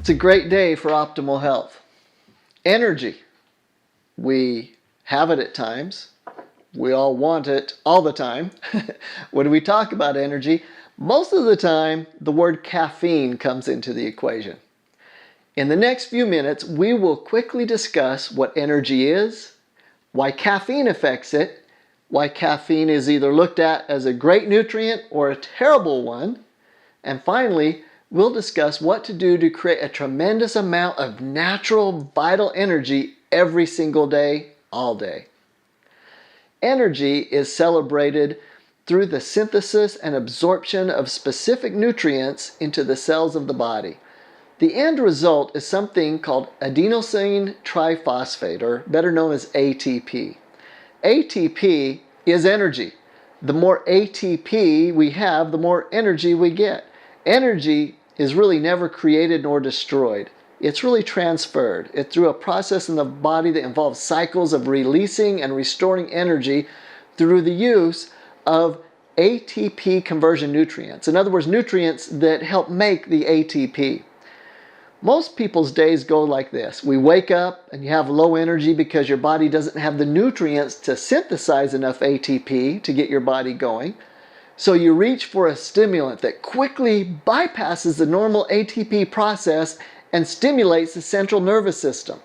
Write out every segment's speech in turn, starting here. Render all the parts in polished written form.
It's a great day for optimal health. Energy. We have it at times. We all want it all the time. When we talk about energy, most of the time the word caffeine comes into the equation. In the next few minutes, we will quickly discuss what energy is, why caffeine affects it, why caffeine is either looked at as a great nutrient or a terrible one, and finally, we'll discuss what to do to create a tremendous amount of natural, vital energy every single day, all day. Energy is celebrated through the synthesis and absorption of specific nutrients into the cells of the body. The end result is something called adenosine triphosphate, or better known as ATP. ATP is energy. The more ATP we have, the more energy we get. Energy is really never created nor destroyed. It's really transferred. It's through a process in the body that involves cycles of releasing and restoring energy through the use of ATP conversion nutrients. In other words, nutrients that help make the ATP. Most people's days go like this. We wake up and you have low energy because your body doesn't have the nutrients to synthesize enough ATP to get your body going. So you reach for a stimulant that quickly bypasses the normal ATP process and stimulates the central nervous system.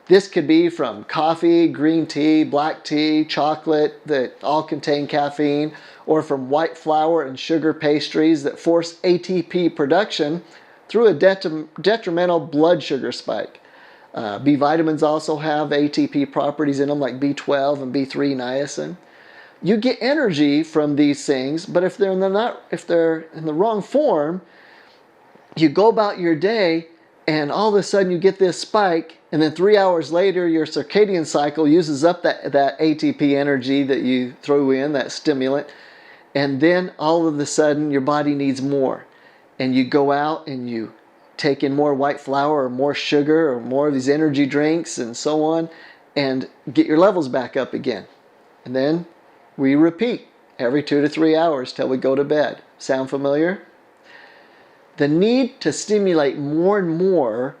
This could be from coffee, green tea, black tea, chocolate that all contain caffeine, or from white flour and sugar pastries that force ATP production through a detrimental blood sugar spike. B vitamins also have ATP properties in them, like B12 and B3 niacin. You get energy from these things, but if they're in the wrong form, you go about your day and all of a sudden you get this spike, and then 3 hours later your circadian cycle uses up that ATP energy that you threw in, that stimulant, and then all of a sudden your body needs more. And you go out and you take in more white flour or more sugar or more of these energy drinks and so on, and get your levels back up again. And then we repeat every 2 to 3 hours till we go to bed. Sound familiar? The need to stimulate more and more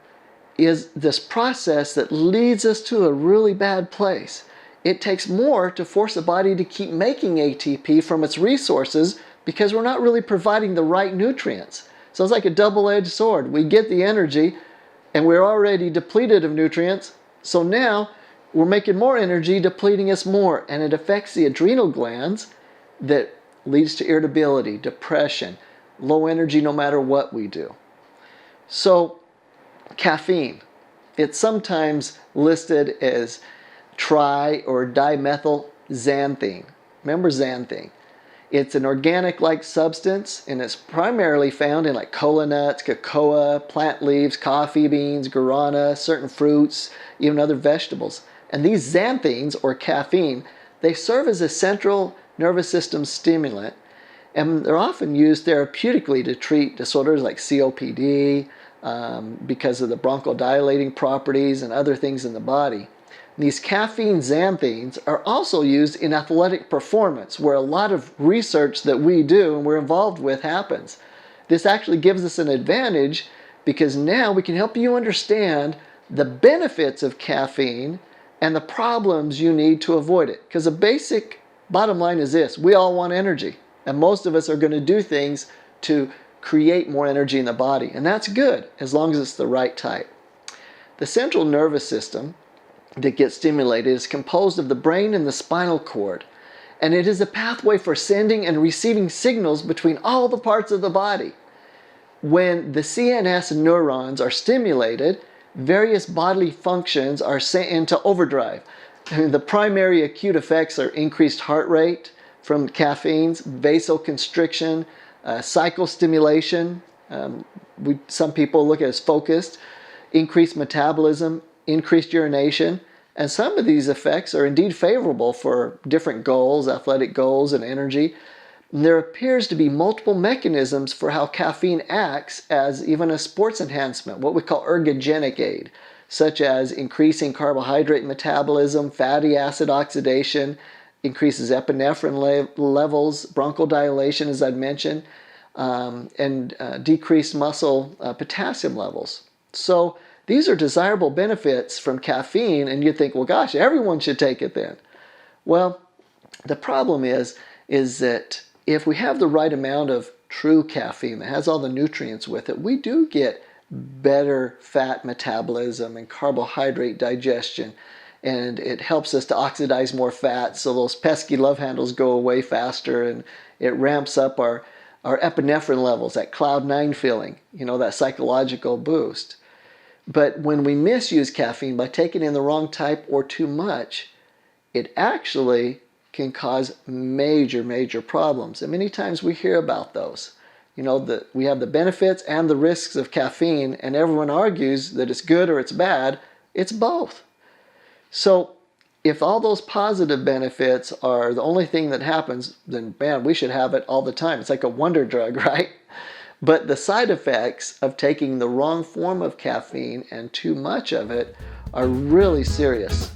is this process that leads us to a really bad place. It takes more to force the body to keep making ATP from its resources because we're not really providing the right nutrients. So it's like a double-edged sword. We get the energy and we're already depleted of nutrients, so now we're making more energy, depleting us more, and it affects the adrenal glands that leads to irritability, depression, low energy no matter what we do. So caffeine, it's sometimes listed as tri or dimethylxanthine. Remember xanthine. It's an organic-like substance, and it's primarily found in like cola nuts, cocoa, plant leaves, coffee beans, guarana, certain fruits, even other vegetables. And these xanthines, or caffeine, they serve as a central nervous system stimulant, and they're often used therapeutically to treat disorders like COPD because of the bronchodilating properties and other things in the body. These caffeine xanthines are also used in athletic performance, where a lot of research that we do and we're involved with happens. This actually gives us an advantage because now we can help you understand the benefits of caffeine and the problems you need to avoid it. Because the basic bottom line is this: we all want energy, and most of us are going to do things to create more energy in the body, and that's good as long as it's the right type. The central nervous system that gets stimulated is composed of the brain and the spinal cord, and it is a pathway for sending and receiving signals between all the parts of the body. When the CNS neurons are stimulated, various bodily functions are sent into overdrive. The primary acute effects are increased heart rate from caffeines, vasoconstriction, cycle stimulation, some people look at it as focused, increased metabolism, increased urination, and some of these effects are indeed favorable for different goals, athletic goals, and energy. And there appears to be multiple mechanisms for how caffeine acts as even a sports enhancement, what we call ergogenic aid, such as increasing carbohydrate metabolism, fatty acid oxidation, increases epinephrine levels, bronchodilation, as I'd mentioned, and decreased muscle potassium levels. So these are desirable benefits from caffeine, and you think, well, gosh, everyone should take it then. Well, the problem is that if we have the right amount of true caffeine that has all the nutrients with it, we do get better fat metabolism and carbohydrate digestion, and it helps us to oxidize more fat, so those pesky love handles go away faster, and it ramps up our epinephrine levels, that cloud nine feeling, that psychological boost. But when we misuse caffeine by taking in the wrong type or too much, it actually can cause major, major problems. And many times we hear about those. We have the benefits and the risks of caffeine, and everyone argues that it's good or it's bad. It's both. So if all those positive benefits are the only thing that happens, then man, we should have it all the time. It's like a wonder drug, right? But the side effects of taking the wrong form of caffeine and too much of it are really serious.